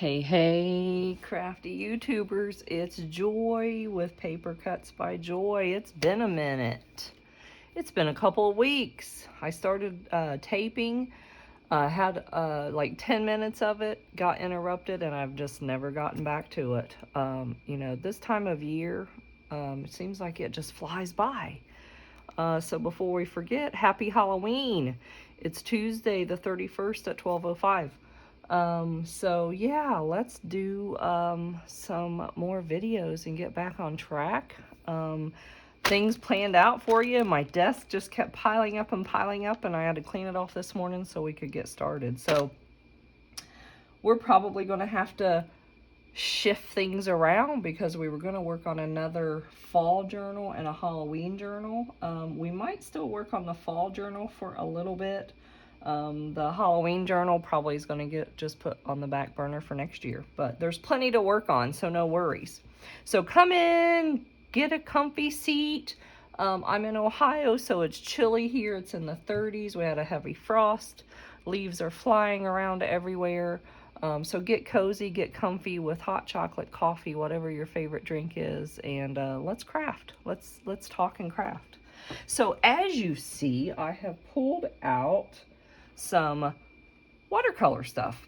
Hey, crafty YouTubers, it's Joy with Paper Cuts by Joy. It's been a minute. It's been a couple of weeks. I started taping, had like 10 minutes of it, got interrupted, and I've just never gotten back to it. This time of year, it seems like it just flies by. So before we forget, happy Halloween. It's Tuesday the 31st at 12:05. So yeah, let's do some more videos and get back on track. Things planned out for you. My desk just kept piling up, and I had to clean it off this morning so we could get started. So we're probably going to have to shift things around because we were going to work on another fall journal and a Halloween journal. We might still work on the fall journal for a little bit. The Halloween journal probably is going to get just put on the back burner for next year, but there's plenty to work on, so no worries. So come in, get a comfy seat. I'm in Ohio, so it's chilly here. It's in the 30s. We had a heavy frost. Leaves are flying around everywhere. So get cozy, get comfy with hot chocolate, coffee, whatever your favorite drink is, and let's craft. Let's talk and craft. So as you see, I have pulled out some watercolor stuff.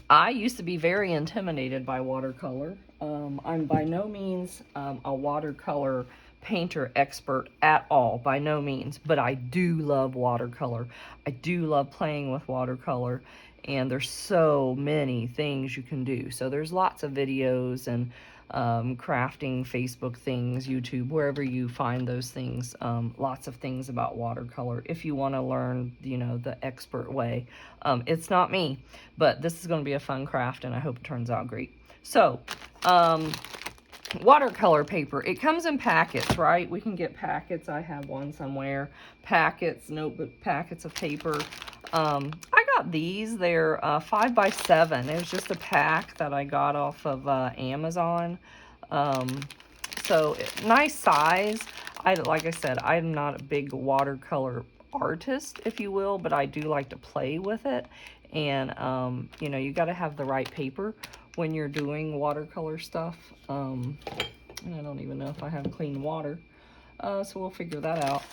I used to be very intimidated by watercolor. I'm by no means a watercolor painter expert at all, by no means, but I do love watercolor. I do love playing with watercolor, and there's so many things you can do. So there's lots of videos and crafting, Facebook things, YouTube, wherever you find those things, lots of things about watercolor if you want to learn, the expert way. It's not me, but this is going to be a fun craft, and I hope it turns out great. So, watercolor paper, it comes in packets, right? We can get packets. I have one somewhere. Packets, notebook packets of paper. I got these. They're 5x7. It was just a pack that I got off of Amazon. So nice size. Like I said, I'm not a big watercolor artist, if you will, but I do like to play with it. And you got to have the right paper when you're doing watercolor stuff. And I don't even know if I have clean water, so we'll figure that out.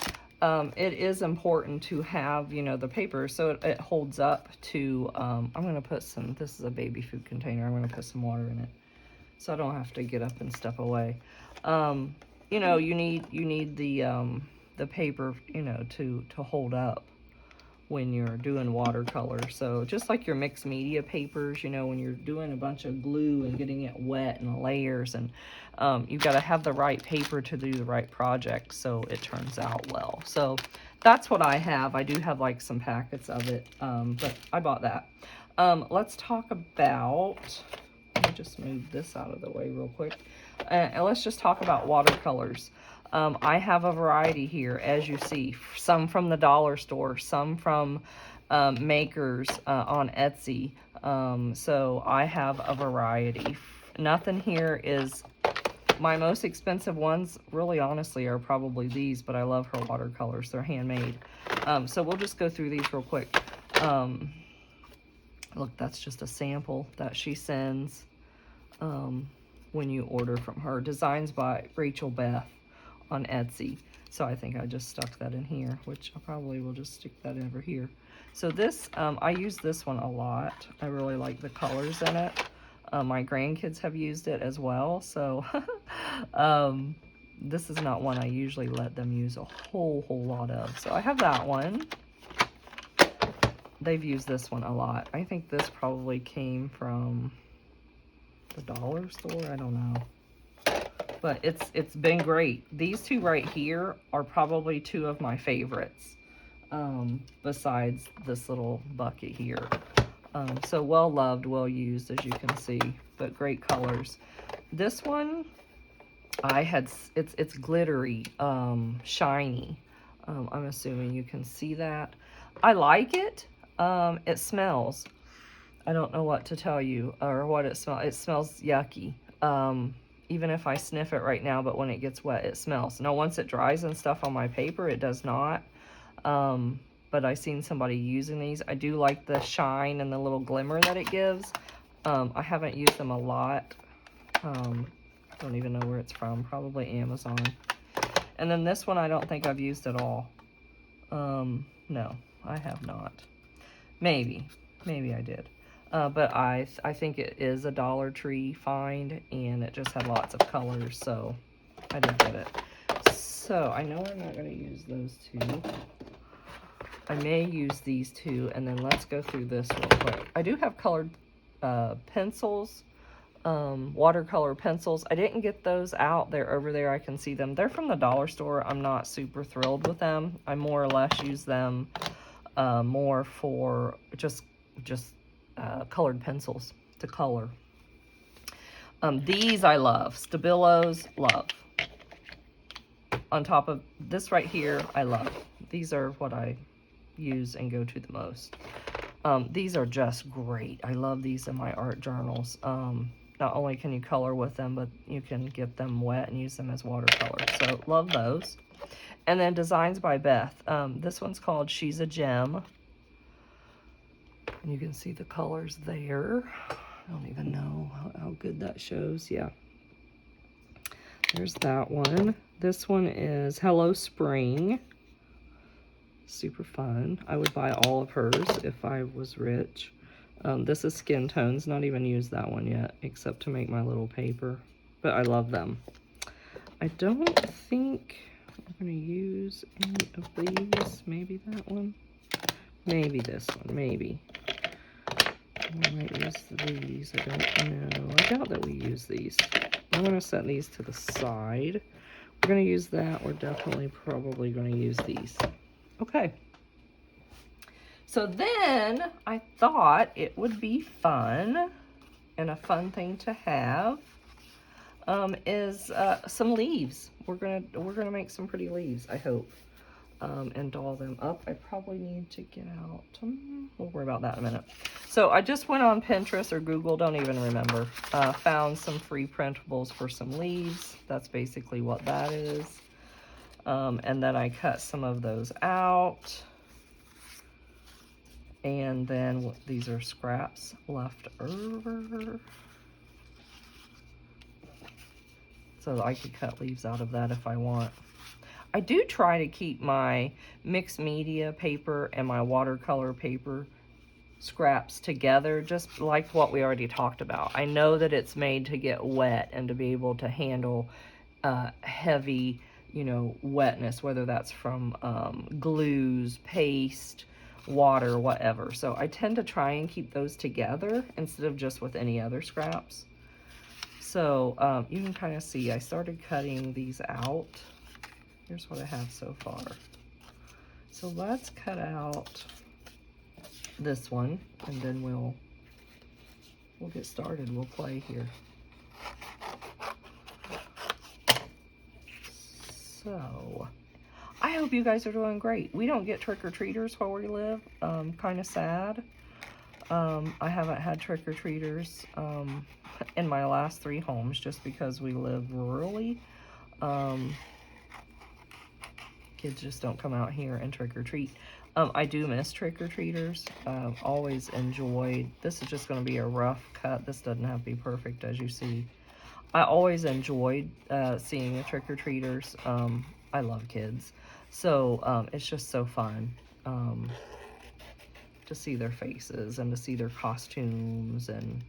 It is important to have, the paper so it holds up to, I'm going to put some, this is a baby food container, I'm going to put some water in it so I don't have to get up and step away. You need the paper, to hold up when you're doing watercolor. So just like your mixed media papers, when you're doing a bunch of glue and getting it wet and layers, and you've got to have the right paper to do the right project so it turns out well. So that's what I have. I do have like some packets of it, but I bought that. Let's talk about, let me just move this out of the way real quick. And let's just talk about watercolors. I have a variety here, as you see, some from the dollar store, some from makers on Etsy. So I have a variety. Nothing here is, my most expensive ones, really honestly, are probably these, but I love her watercolors. They're handmade. So we'll just go through these real quick. Look, that's just a sample that she sends when you order from her. Designs by Rachel Beth on Etsy. So I think I just stuck that in here, which I probably will just stick that over here. So this, I use this one a lot. I really like the colors in it. My grandkids have used it as well. So this is not one I usually let them use a whole lot of. So I have that one. They've used this one a lot. I think this probably came from the dollar store. I don't know. But it's been great. These two right here are probably two of my favorites, besides this little bucket here. So well loved, well used, as you can see, but great colors. This one, it's glittery, shiny. I'm assuming you can see that. I like it. It smells. I don't know what to tell you or what it smells. It smells yucky. Even if I sniff it right now, but when it gets wet, it smells. Now, once it dries and stuff on my paper, it does not. But I've seen somebody using these. I do like the shine and the little glimmer that it gives. I haven't used them a lot. Don't even know where it's from, probably Amazon. And then this one I don't think I've used at all. No, I have not. Maybe I did. But I think it is a Dollar Tree find, and it just had lots of colors, so I did get it. So I know I'm not going to use those two. I may use these two, and then let's go through this real quick. I do have colored pencils, watercolor pencils. I didn't get those out. They're over there. I can see them. They're from the dollar store. I'm not super thrilled with them. I more or less use them more for just colored pencils to color. These I love. Stabilos, love. On top of this right here, I love. These are what I use and go to the most. These are just great. I love these in my art journals. Not only can you color with them, but you can get them wet and use them as watercolor. So love those. And then Designs by Beth. This one's called She's a Gem. And you can see the colors there. I don't even know how good that shows. Yeah. There's that one. This one is Hello Spring. Super fun. I would buy all of hers if I was rich. This is Skin Tones. Not even used that one yet, except to make my little paper. But I love them. I don't think I'm going to use any of these. Maybe that one. Maybe this one. Maybe. I might use these. I don't know. I doubt that we use these. I'm going to set these to the side. We're going to use that. We're definitely probably going to use these. Okay. So then I thought it would be fun, and a fun thing to have is some leaves. We're gonna make some pretty leaves, I hope, and doll them up. I probably need to get out. We'll worry about that in a minute. So I just went on Pinterest or Google, don't even remember. Found some free printables for some leaves. That's basically what that is. And then I cut some of those out. And then these are scraps left over. So I could cut leaves out of that if I want. I do try to keep my mixed media paper and my watercolor paper scraps together, just like what we already talked about. I know that it's made to get wet and to be able to handle heavy, wetness, whether that's from glues, paste, water, whatever. So I tend to try and keep those together instead of just with any other scraps. So you can kind of see I started cutting these out. Here's what I have so far. So let's cut out this one, and then we'll get started. We'll play here. So I hope you guys are doing great. We don't get trick-or-treaters where we live. Kind of sad. I haven't had trick-or-treaters in my last 3 homes just because we live rurally. Kids just don't come out here and trick-or-treat. I do miss trick-or-treaters. Always enjoyed. This is just going to be a rough cut. This doesn't have to be perfect, as you see. I always enjoyed seeing the trick-or-treaters. I love kids. So it's just so fun to see their faces and to see their costumes and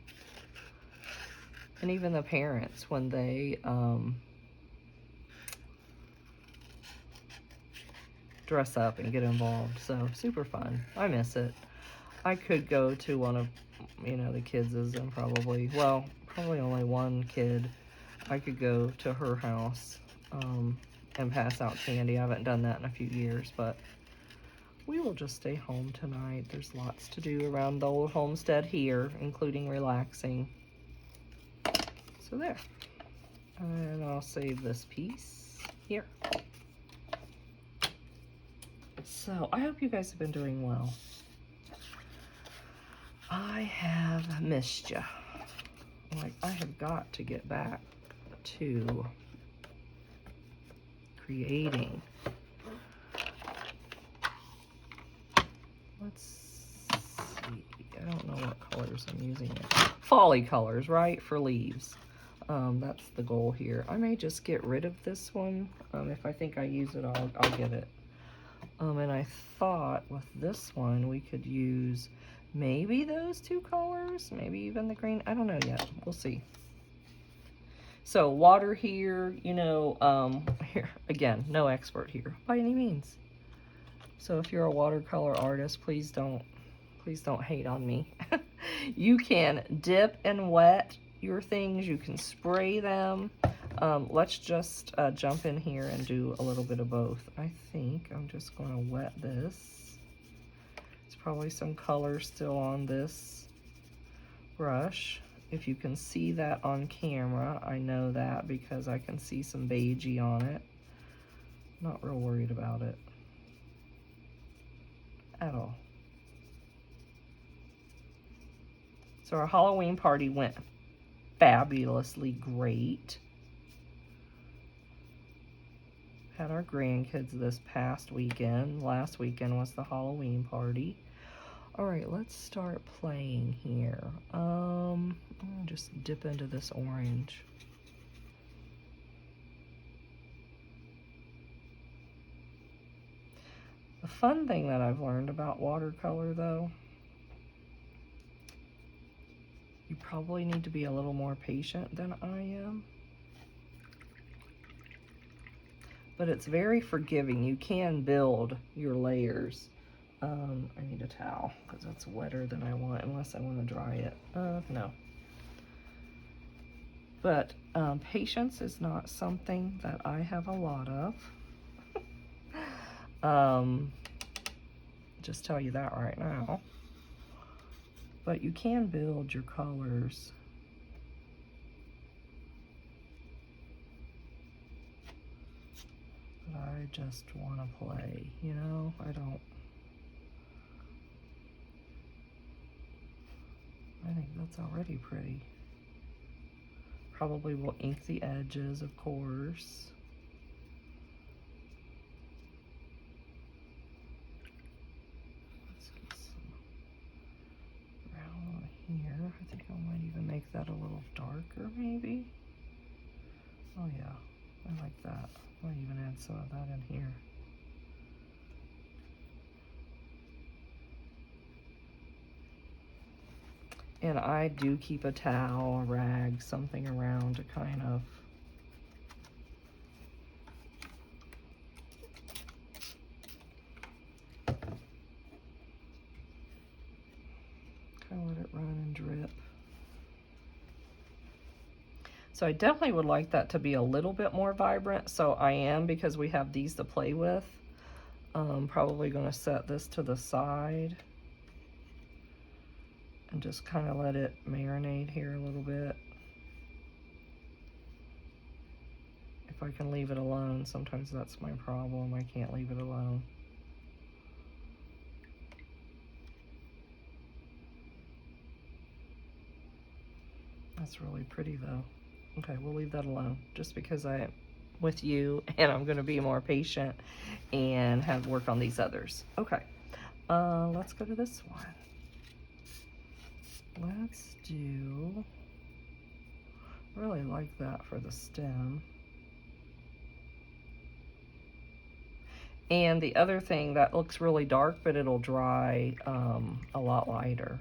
even the parents when they dress up and get involved. So super fun. I miss it. I could go to one of the kids' and probably only one kid. I could go to her house and pass out candy. I haven't done that in a few years, but we will just stay home tonight. There's lots to do around the old homestead here, including relaxing. So there. And I'll save this piece here. So I hope you guys have been doing well. I have missed you. I have got to get back to creating. Let's see. I don't know what colors I'm using yet. Folly colors, right, for leaves. That's the goal here. I may just get rid of this one. If I think I use it, I'll get it. And I thought with this one we could use maybe those two colors, maybe even the green. I don't know yet. We'll see. So water here, you know, here again, no expert here by any means. So if you're a watercolor artist, please don't hate on me. You can dip and wet your things. You can spray them. Let's just jump in here and do a little bit of both. I think I'm just going to wet this. There's probably some color still on this brush. If you can see that on camera, I know that because I can see some beigey on it. Not real worried about it at all. So our Halloween party went fabulously great. Had our grandkids this past weekend. Last weekend was the Halloween party. All right, let's start playing here. I'm gonna just dip into this orange. The fun thing that I've learned about watercolor, though, you probably need to be a little more patient than I am. But it's very forgiving. You can build your layers. I need a towel because that's wetter than I want, unless I want to dry it. No. But patience is not something that I have a lot of. Just tell you that right now. But you can build your colors. But I just want to play, you know? I think that's already pretty. Probably will ink the edges, of course. Let's get some brown here. I think I might even make that a little darker, maybe. Oh yeah, I like that. I might even add some of that in here. And I do keep a towel, a rag, something around to kind of let it run and drip. So I definitely would like that to be a little bit more vibrant. So I am, because we have these to play with. Probably going to set this to the side and just kind of let it marinate here a little bit. If I can leave it alone, sometimes that's my problem. I can't leave it alone. That's really pretty though. Okay, we'll leave that alone just because I'm with you and I'm going to be more patient and have work on these others. Okay, let's go to this one. Let's do, really like that for the stem. And the other thing, that looks really dark, but it'll dry a lot lighter.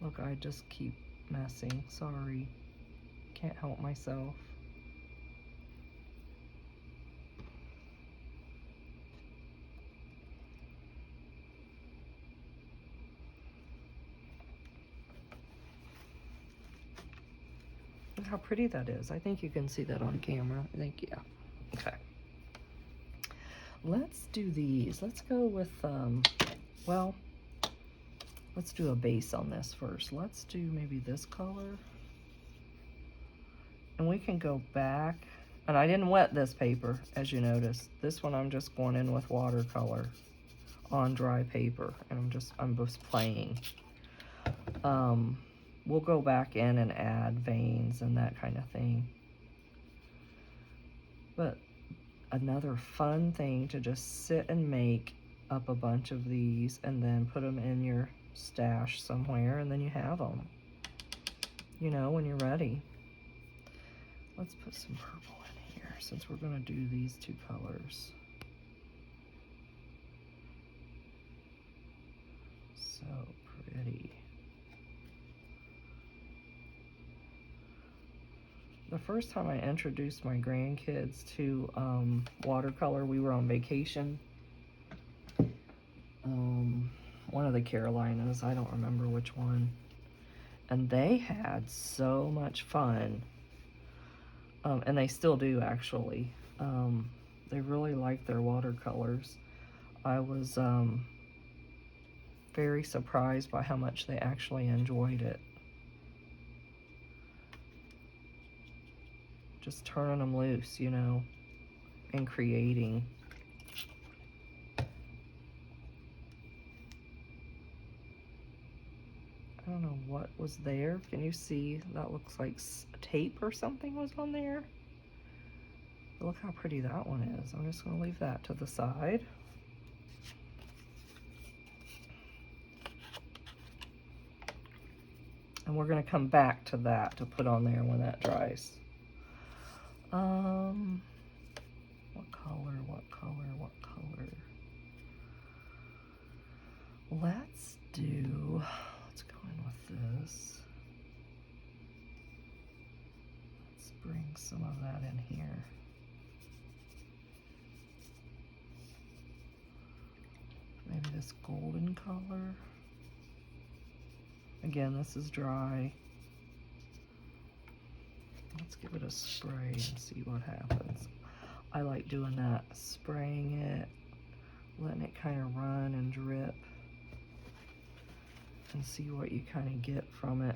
Look, I just keep messing, sorry. Can't help myself. Look how pretty that is. I think you can see that on camera. I think, yeah. Okay. Let's do these. Let's go with, well, let's do a base on this first. Let's do maybe this color. And we can go back. And I didn't wet this paper, as you notice. This one I'm just going in with watercolor on dry paper. And I'm just playing. We'll go back in and add veins and that kind of thing. But another fun thing to just sit and make up a bunch of these and then put them in your stashed somewhere, and then you have them, you know, when you're ready. Let's put some purple in here since we're going to do these two colors. So pretty. The first time I introduced my grandkids to watercolor, we were on vacation. One of the Carolinas, I don't remember which one. And they had so much fun. And they still do, actually. They really like their watercolors. I was very surprised by how much they actually enjoyed it. Just turning them loose, you know, and creating. I don't know what was there. Can you see? That looks like tape or something was on there. But look how pretty that one is. I'm just going to leave that to the side. And we're going to come back to that to put on there when that dries. What color, what color, what color? Let's go in with this. Let's bring some of that in here. Maybe this golden color. Again, this is dry. Let's give it a spray and see what happens. I like doing that, spraying it, letting it kind of run and drip, and see what you kind of get from it.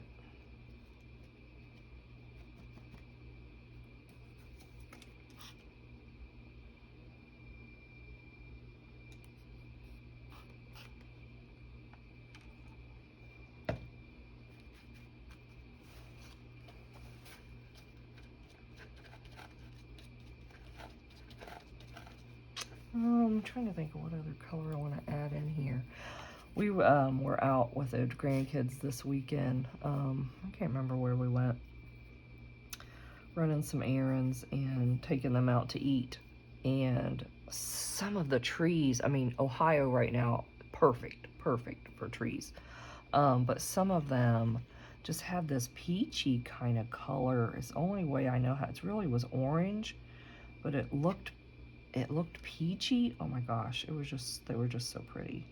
I'm trying to think of what other color I want to add in here. We were out with the grandkids this weekend. I can't remember where we went. Running some errands and taking them out to eat. And some of the trees, I mean, Ohio right now, perfect for trees. But some of them just have this peachy kind of color. It's the only way I know how. It really was orange, but it looked peachy. Oh my gosh, they were just so pretty.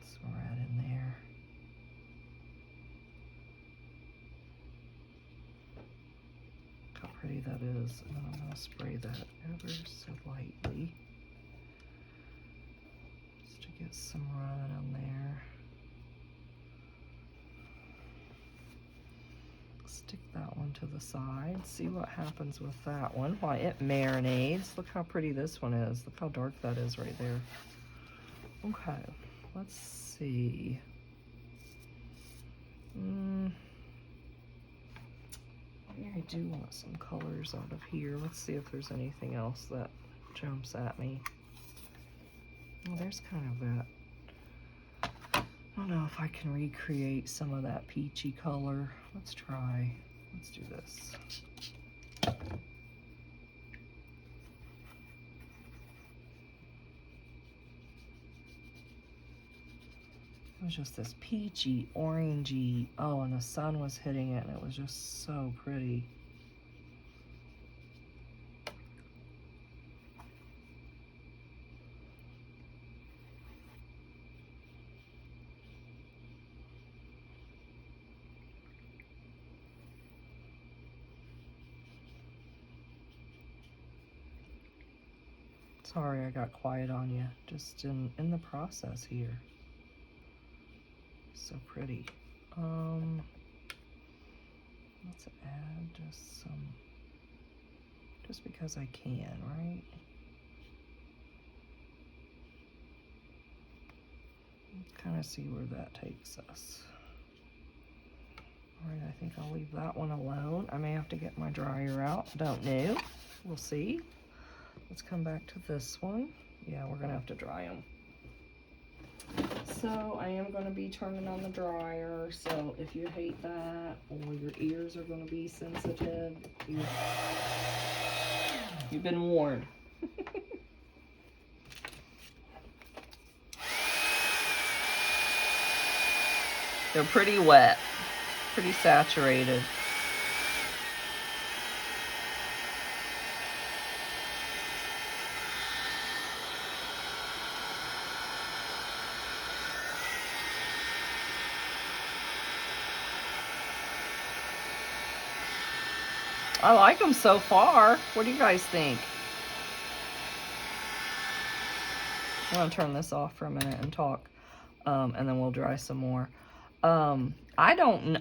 Some red in there. Look how pretty that is. And I'm gonna spray that ever so lightly, just to get some run on there. Stick that one to the side, see what happens with that one while it marinades. Look how pretty this one is. Look how dark that is right there. Okay, let's see. Maybe I do want some colors out of here. Let's see if there's anything else that jumps at me. Well, there's kind of that. I don't know if I can recreate some of that peachy color. Let's try. Let's do this. It was just this peachy, orangey. Oh, and the sun was hitting it, and it was just so pretty. Sorry I got quiet on you, just in the process here. So pretty. Let's add just some, just because I can, right? Kind of see where that takes us. All right, I think I'll leave that one alone. I may have to get my dryer out, don't know. We'll see. Let's come back to this one. Yeah, we're gonna have to dry them. So I am going to be turning on the dryer, so if you hate that or your ears are going to be sensitive, you've been warned. They're pretty wet, pretty saturated. I like them so far. What do you guys think? I'm going to turn this off for a minute and talk, and then we'll dry some more. I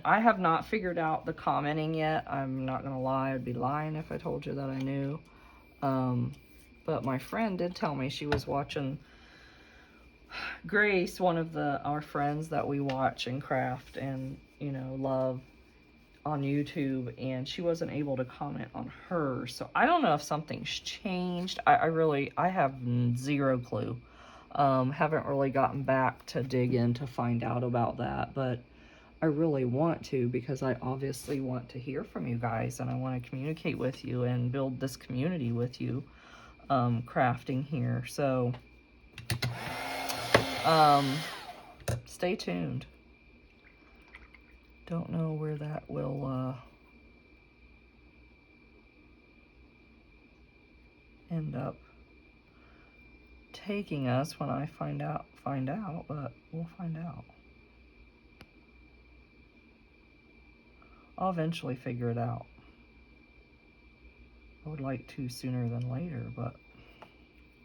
have not figured out the commenting yet. I'm not going to lie. I'd be lying if I told you that I knew. But my friend did tell me she was watching Grace, one of our friends that we watch and craft and, you know, love on YouTube, and she wasn't able to comment on hers. So I don't know if something's changed. I have zero clue. Haven't really gotten back to dig in to find out about that, but I really want to, because I obviously want to hear from you guys, and I want to communicate with you and build this community with you, crafting here. So stay tuned. Don't know where that will end up taking us when I find out, but we'll find out. I'll eventually figure it out. I would like to sooner than later, but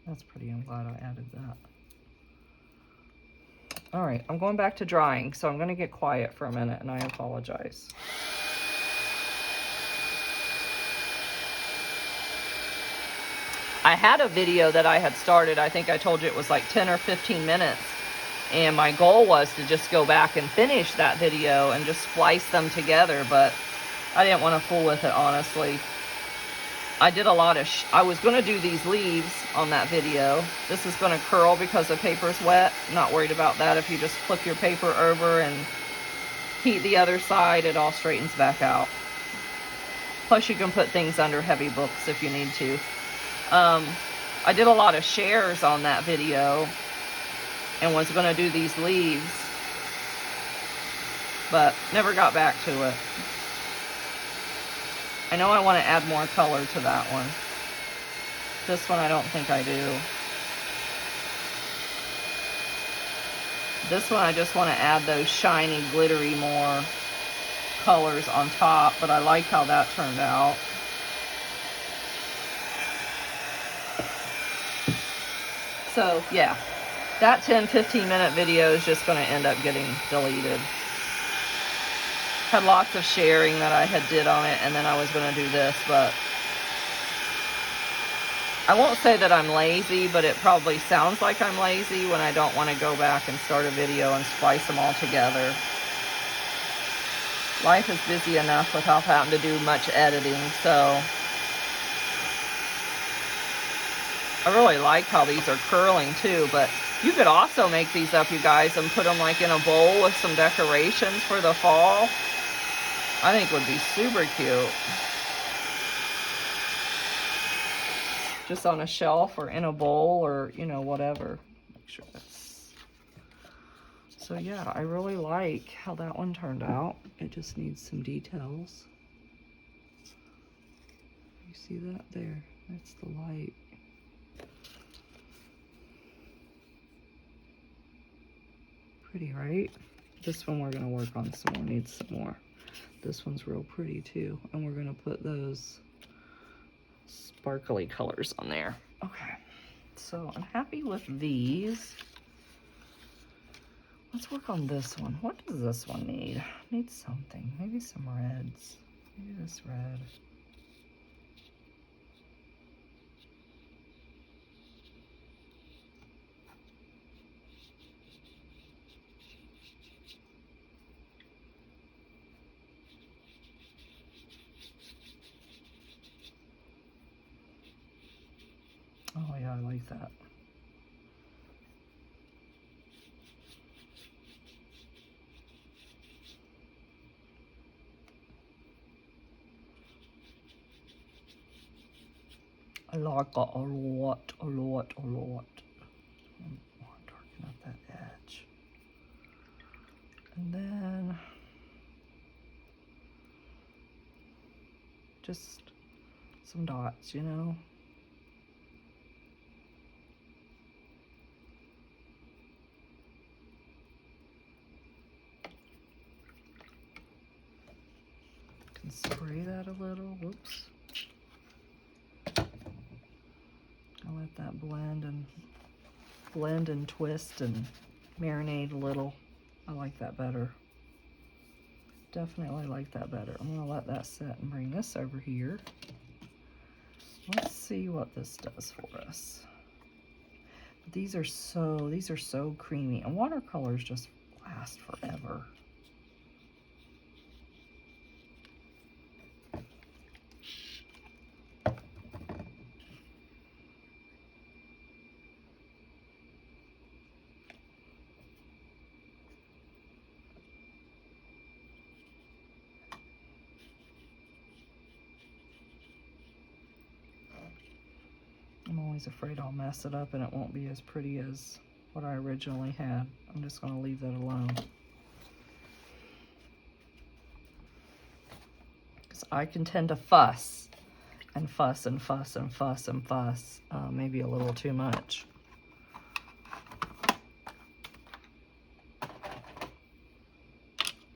that's pretty, I'm glad I added that. All right, I'm going back to drying, so I'm going to get quiet for a minute, and I apologize. I had a video that I had started. I think I told you it was like 10 or 15 minutes. And my goal was to just go back and finish that video and just splice them together, but I didn't want to fool with it, honestly. I did a lot of, I was going to do these leaves on that video. This is going to curl because the paper's wet. I'm not worried about that. If you just flip your paper over and heat the other side, it all straightens back out. Plus you can put things under heavy books if you need to. I did a lot of shares on that video and was going to do these leaves, but never got back to it. I know I want to add more color to that one. This one I don't think I do. This one I just want to add those shiny, glittery more colors on top, but I like how that turned out. So yeah, that 10-15 minute video is just going to end up getting deleted. Had lots of sharing that I had did on it, and then I was going to do this, but I won't say that I'm lazy, but it probably sounds like I'm lazy when I don't want to go back and start a video and splice them all together. Life is busy enough without having to do much editing, so I really like how these are curling too, but you could also make these up, you guys, and put them like in a bowl with some decorations for the fall. I think would be super cute. Just on a shelf or in a bowl or, you know, whatever. Make sure that's... So yeah, I really like how that one turned out. It just needs some details. You see that there? That's the light. Pretty, right? This one we're going to work on some more, needs some more. This one's real pretty too, and we're going to put those sparkly colors on there. Okay, so I'm happy with these. Let's work on this one. What does this one need? Needs something, maybe some reds. Maybe this red. like that. I like it a lot, a lot, a lot. I want to darken up that edge. And then just some dots, you know. Can spray that a little. Whoops. I'll let that blend and twist and marinate a little. I like that better. Definitely like that better. I'm gonna let that set and bring this over here. Let's see what this does for us. These are so creamy, and watercolors just last forever. I'm always afraid I'll mess it up and it won't be as pretty as what I originally had. I'm just going to leave that alone. Because I can tend to fuss and fuss and fuss and fuss and fuss. Maybe a little too much.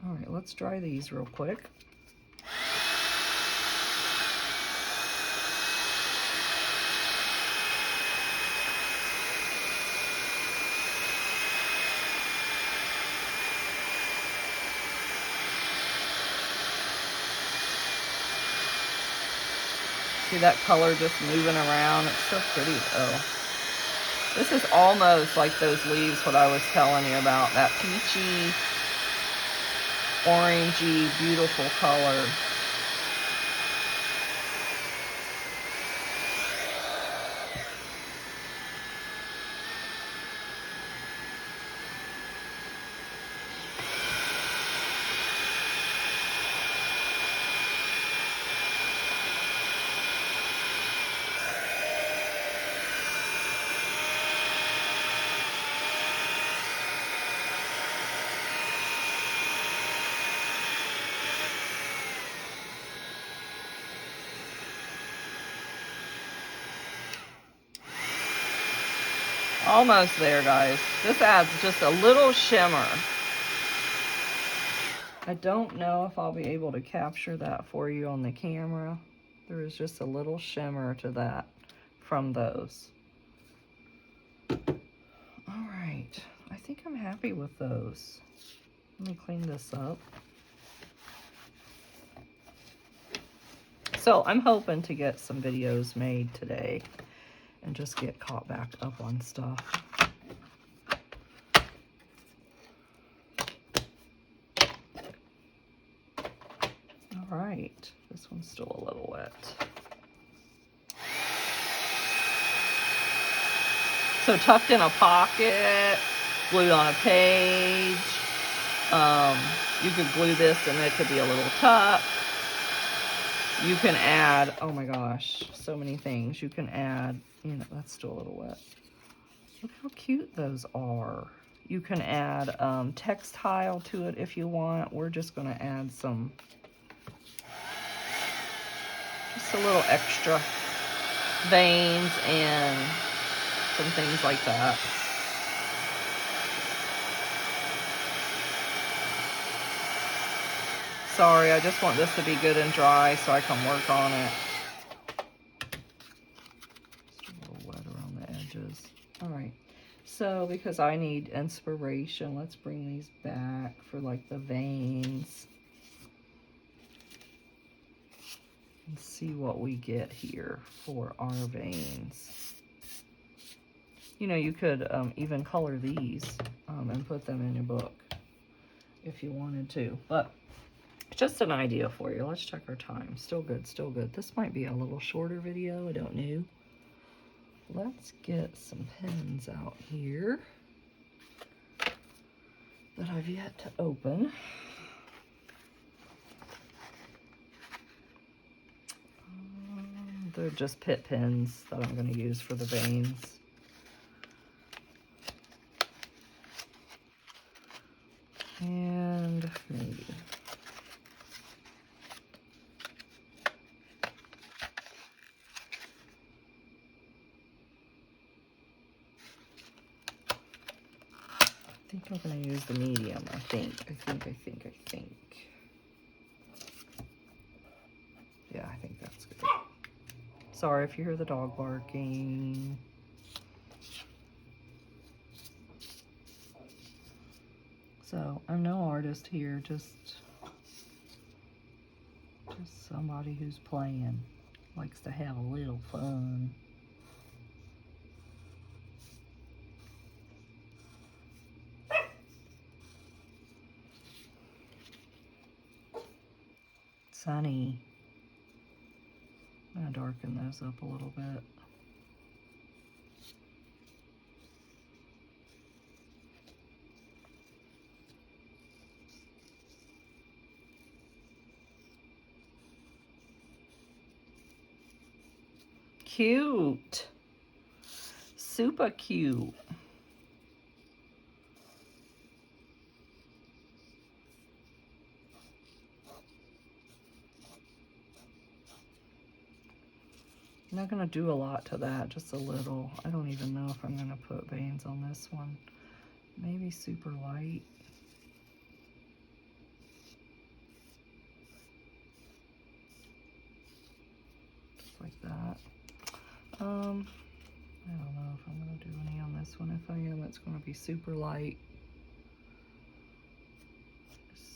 All right, let's dry these real quick. See that color just moving around? It's so pretty though. This is almost like those leaves, what I was telling you about, that peachy, orangey, beautiful color. Almost there, guys. This adds just a little shimmer. I don't know if I'll be able to capture that for you on the camera. There is just a little shimmer to that from those. All right, I think I'm happy with those. Let me clean this up. So I'm hoping to get some videos made today and just get caught back up on stuff. All right, this one's still a little wet. So tucked in a pocket, glued on a page. You could glue this and it could be a little tuck. You can add, oh my gosh, so many things. You can add, you know, that's still a little wet. Look how cute those are. You can add textile to it if you want. We're just gonna add some, just a little extra veins and some things like that. Sorry, I just want this to be good and dry so I can work on it. Just a little wet around the edges. All right, so because I need inspiration, let's bring these back for like the veins. And see what we get here for our veins. You know, you could even color these and put them in your book if you wanted to, but just an idea for you. Let's check our time. Still good, still good. This might be a little shorter video, I don't know. let's get some pens out here that I've yet to open. They're just pit pens that I'm going to use for the veins. And maybe. I think I'm going to use the medium, I think. Yeah, I think that's good. Sorry if you hear the dog barking. So, I'm no artist here, just somebody who's playing, likes to have a little fun. Sunny. I'm gonna darken those up a little bit. Cute. Super cute. I'm not gonna do a lot to that, just a little. I don't even know if I'm gonna put veins on this one. Maybe super light. Just like that. I don't know if I'm gonna do any on this one. If I am, it's gonna be super light.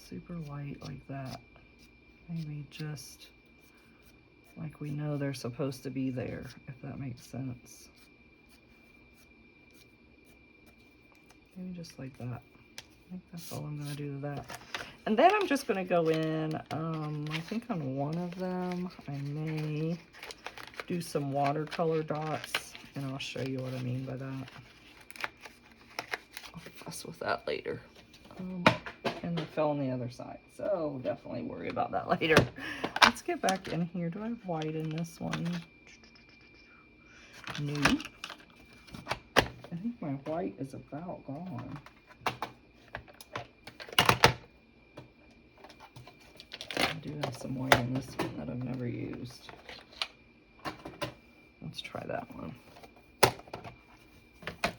Super light like that. Maybe just like we know they're supposed to be there, if that makes sense. Maybe just like that. I think that's all I'm gonna do to that. And then I'm just gonna go in, I think on one of them, I may do some watercolor dots, and I'll show you what I mean by that. I'll fuss with that later. And it fell on the other side, so definitely worry about that later. Let's get back in here. Do I have white in this one? No. I think my white is about gone. I do have some white in this one that I've never used. Let's try that one.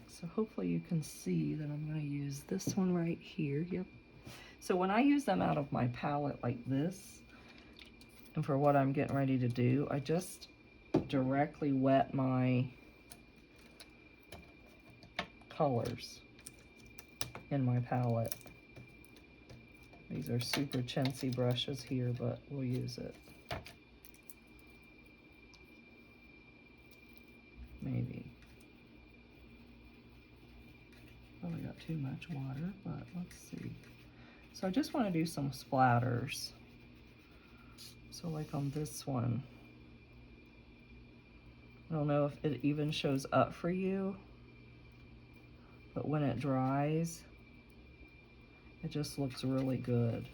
So hopefully you can see that I'm going to use this one right here. Yep. So when I use them out of my palette like this, and for what I'm getting ready to do, I just directly wet my colors in my palette. These are super chintzy brushes here, but we'll use it. Maybe. Probably got too much water, but let's see. So I just want to do some splatters. So like on this one, I don't know if it even shows up for you, but when it dries, it just looks really good.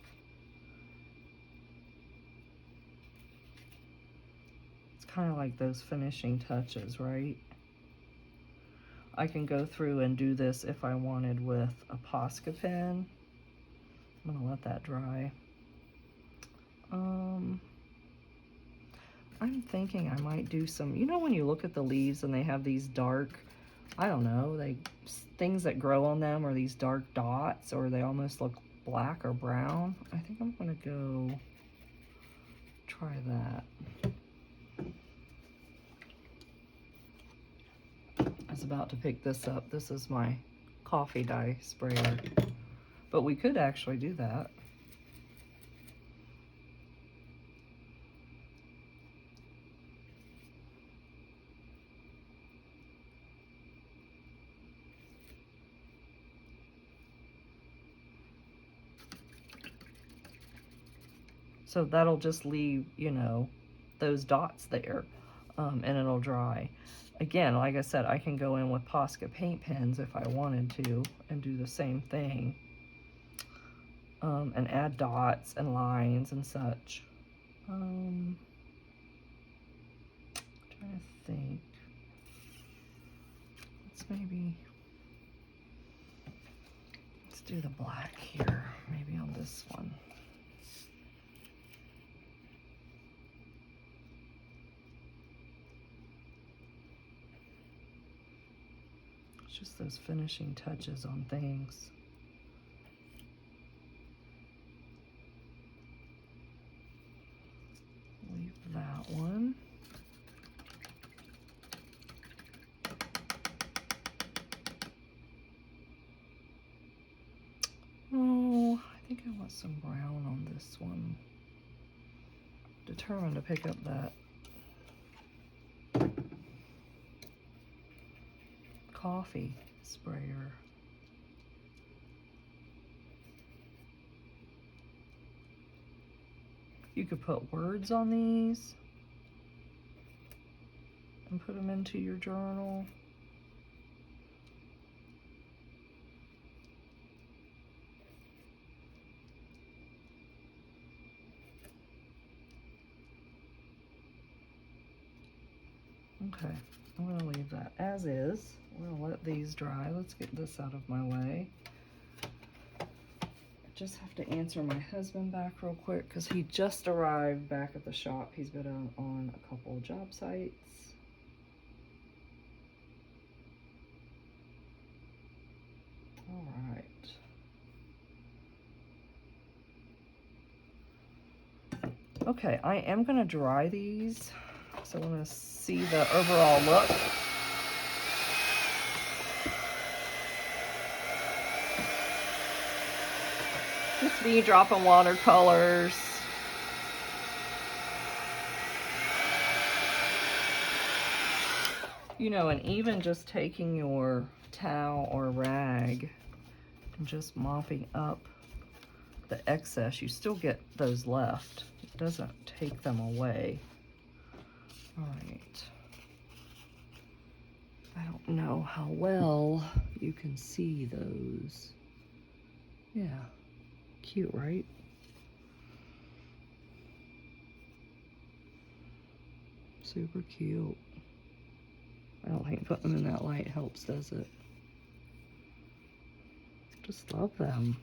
It's kind of like those finishing touches, right? I can go through and do this if I wanted with a Posca pen. I'm gonna let that dry. I'm thinking I might do some, you know when you look at the leaves and they have these dark, I don't know, things that grow on them are these dark dots, or they almost look black or brown. I think I'm gonna go try that. I was about to pick this up. This is my coffee dye sprayer, but we could actually do that. So that'll just leave, you know, those dots there, and it'll dry. again, like I said, I can go in with Posca paint pens if I wanted to and do the same thing. And add dots and lines and such. Trying to think. Let's do the black here, maybe on this one. It's just those finishing touches on things. Leave that one. Oh, I think I want some brown on this one. Determined to pick up that coffee sprayer. You could put words on these and put them into your journal. Okay, I'm gonna leave that as is. I'm gonna let these dry. Let's get this out of my way. Just have to answer my husband back real quick because he just arrived back at the shop. He's been on a couple of job sites. All right. Okay, I am going to dry these, so I want to see the overall look. Just me dropping watercolors. You know, and even just taking your towel or rag and just mopping up the excess, you still get those left. It doesn't take them away. All right. I don't know how well you can see those. Yeah. Cute, right? Super cute. I don't think putting them in that light helps, does it? Just love them.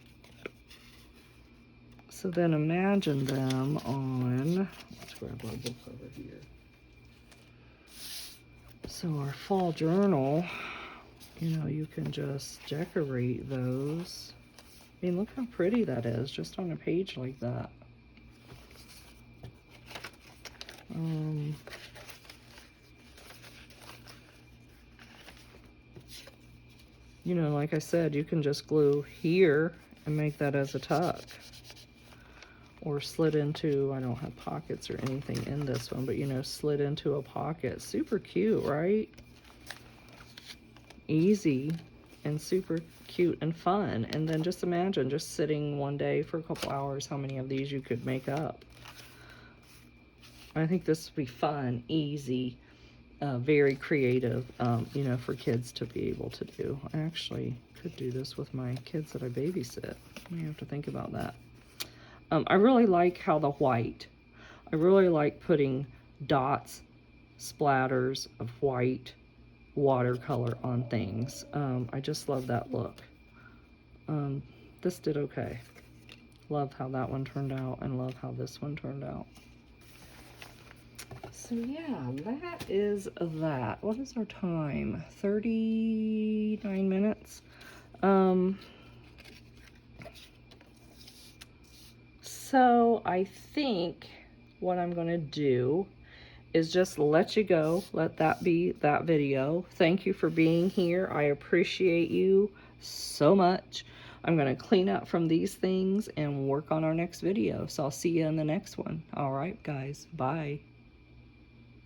So then imagine them on, let's grab our book over here. So our fall journal, you know, you can just decorate those. I mean, look how pretty that is, just on a page like that. You know, like I said, you can just glue here and make that as a tuck. Or slid into, I don't have pockets or anything in this one, but you know, slid into a pocket. Super cute, right? Easy and super cute and fun. And then just imagine just sitting one day for a couple hours, how many of these you could make up. I think this would be fun, easy, very creative, you know, for kids to be able to do. I actually could do this with my kids that I babysit. I have to think about that. I really like how the white, I really like putting dots, splatters of white watercolor on things. I just love that look. This did okay. Love how that one turned out and love how this one turned out. So yeah, that is that. What is our time? 39 minutes. So I think what I'm going to do is just let you go. Let that be that video. Thank you for being here. I appreciate you so much. I'm going to clean up from these things and work on our next video. So I'll see you in the next one. All right, guys. Bye.